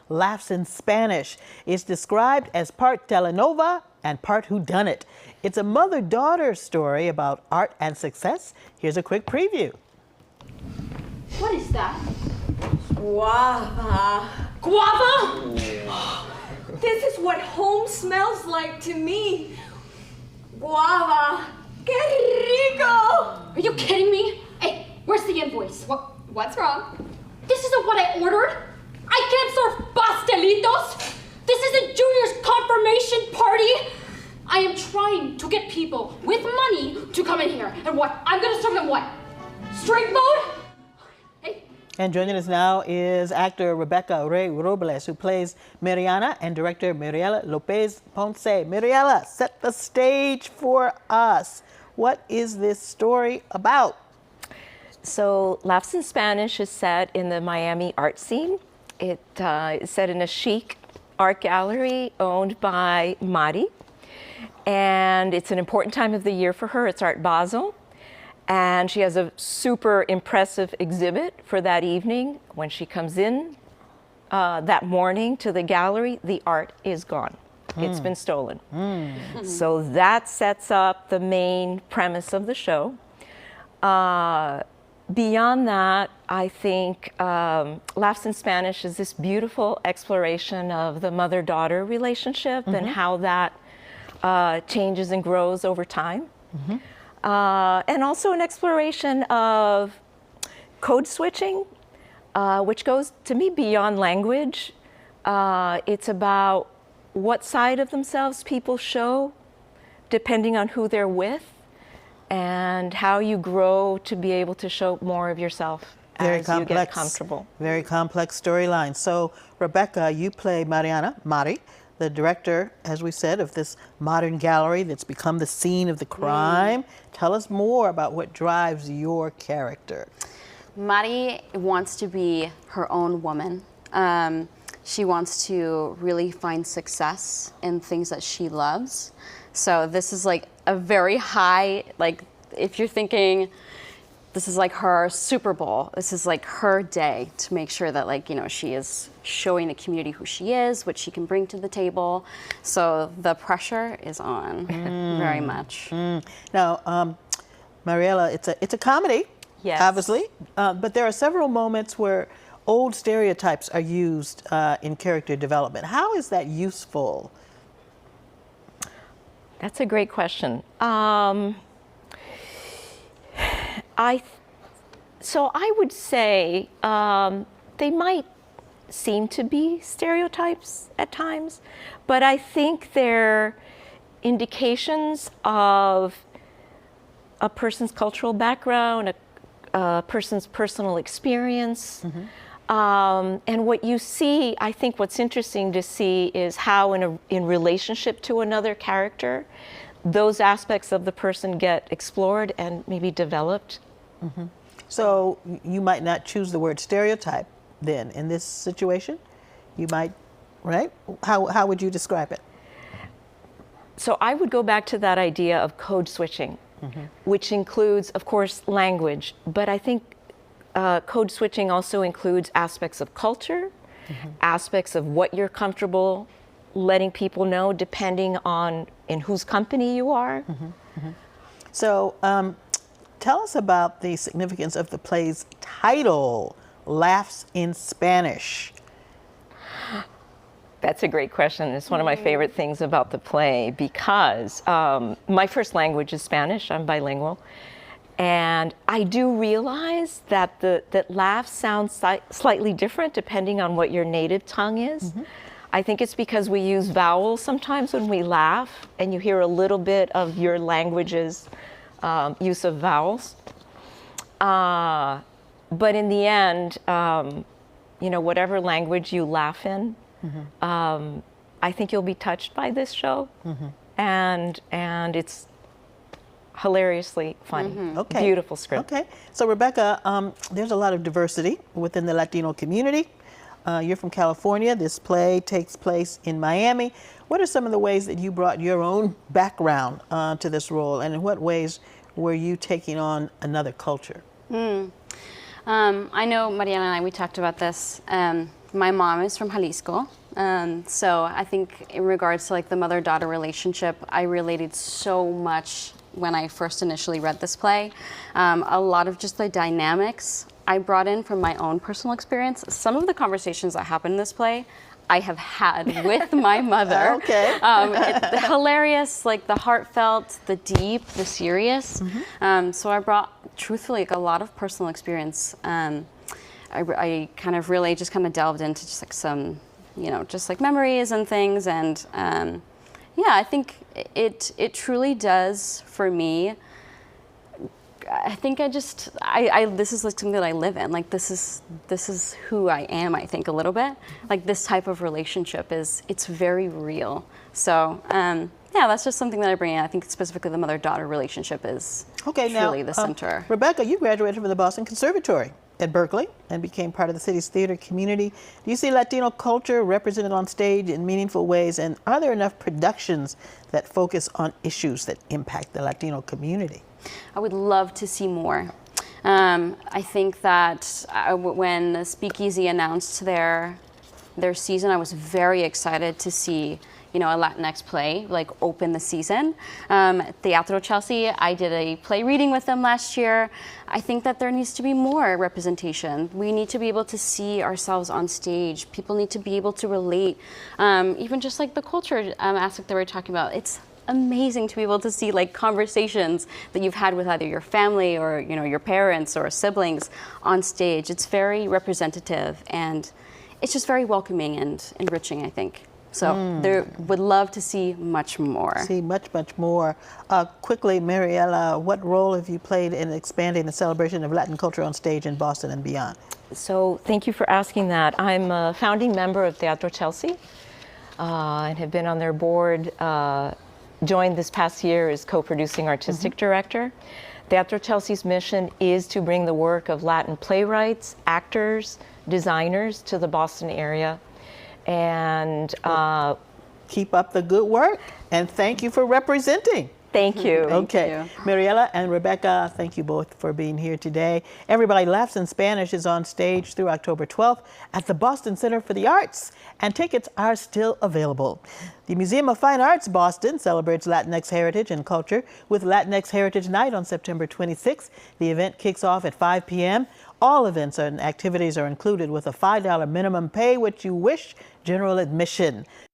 Laughs in Spanish. It's described as part telenovela and part whodunit. It's a mother-daughter story about art and success. Here's a quick preview. What is that? Guava. Guava? This is what home smells like to me. Guava. Que rico! Are you kidding me? Hey, where's the invoice? What's wrong? This isn't what I ordered. I can't serve pastelitos. This isn't Junior's confirmation party. I am trying to get people with money to come in here. And what? I'm gonna serve them what? Straight food? Hey. And joining us now is actor Rebecca Ray Robles, who plays Mariana, and director Mariela Lopez Ponce. Mariela, set the stage for us. What is this story about? So Laughs in Spanish is set in the Miami art scene. It is set in a chic art gallery owned by Mari. And it's an important time of the year for her. It's Art Basel. And she has a super impressive exhibit for that evening. When she comes in that morning to the gallery, the art is gone. It's been stolen. So that sets up the main premise of the show. Beyond that, I think Laughs in Spanish is this beautiful exploration of the mother-daughter relationship and how that changes and grows over time. And also an exploration of code switching, which goes, to me, beyond language. It's about what side of themselves people show, depending on who they're with, and how you grow to be able to show more of yourself as you get comfortable. Very complex storyline. So, Rebecca, you play Mariana, Mari, the director, as we said, of this modern gallery that's become the scene of the crime. Tell us more about what drives your character. Mari wants to be her own woman. She wants to really find success in things that she loves. So this is like a very high, like if you're thinking this is like her Super Bowl, this is like her day to make sure that, like, you know, she is showing the community who she is, what she can bring to the table. So the pressure is on very much. Now, Mariela, it's a comedy, yes, obviously, but there are several moments where old stereotypes are used in character development. How is that useful? That's a great question. So I would say they might seem to be stereotypes at times, but I think they're indications of a person's cultural background, a person's personal experience. And what you see, I think what's interesting to see is how in relationship to another character, those aspects of the person get explored and maybe developed. So you might not choose the word stereotype then in this situation? You might, right? How would you describe it? So I would go back to that idea of code switching, which includes, of course, language, but I think code switching also includes aspects of culture, aspects of what you're comfortable letting people know depending on in whose company you are. So tell us about the significance of the play's title, Laughs in Spanish. That's a great question. It's one of my favorite things about the play because my first language is Spanish. I'm bilingual. And I do realize that that laugh sounds slightly different depending on what your native tongue is. I think it's because we use vowels sometimes when we laugh, and you hear a little bit of your language's use of vowels. But in the end, you know, whatever language you laugh in, I think you'll be touched by this show, and it's hilariously funny. Okay. Beautiful script. Okay. So Rebecca, there's a lot of diversity within the Latino community. You're from California. This play takes place in Miami. What are some of the ways that you brought your own background to this role, and in what ways were you taking on another culture? I know Mariana and I, we talked about this. my mom is from Jalisco. So I think in regards to like the mother-daughter relationship, I related so much when I first initially read this play. A lot of just the dynamics I brought in from my own personal experience. Some of the conversations that happen in this play, I have had with my mother. Okay. The hilarious, like the heartfelt, the deep, the serious. So I brought, truthfully, like a lot of personal experience. I kind of really just kind of delved into just like some, you know, just like memories and things. And yeah, I think it truly does for me. I think this is like something that I live in. Like this is who I am, I think, a little bit. Like this type of relationship it's very real. So yeah, that's just something that I bring in. I think specifically the mother-daughter relationship is truly the center. Rebecca, you graduated from the Boston Conservatory at Berkeley and became part of the city's theater community. Do you see Latino culture represented on stage in meaningful ways? And are there enough productions that focus on issues that impact the Latino community? I would love to see more. I think that when Speakeasy announced their season, I was very excited to see, you know, a Latinx play like open the season. Teatro Chelsea, I did a play reading with them last year. I think that there needs to be more representation. We need to be able to see ourselves on stage. People need to be able to relate. Even just like the culture aspect that we're talking about, it's amazing to be able to see like conversations that you've had with either your family or, you know, your parents or siblings on stage. It's very representative and it's just very welcoming and enriching, I think. So there would love to see much more. See much more. Quickly, Mariela, what role have you played in expanding the celebration of Latin culture on stage in Boston and beyond? So thank you for asking that. I'm a founding member of Teatro Chelsea and have been on their board. Joined this past year as co-producing artistic director. Teatro Chelsea's mission is to bring the work of Latin playwrights, actors, designers to the Boston area. And keep up the good work and thank you for representing. Thank you. Okay. Mariela and Rebecca, thank you both for being here today. Everybody Laughs in Spanish is on stage through October 12th at the Boston Center for the Arts, and tickets are still available. The Museum of Fine Arts Boston celebrates Latinx heritage and culture with Latinx Heritage Night on September 26th. The event kicks off at 5 p.m. All events and activities are included with a $5 minimum pay what you wish general admission.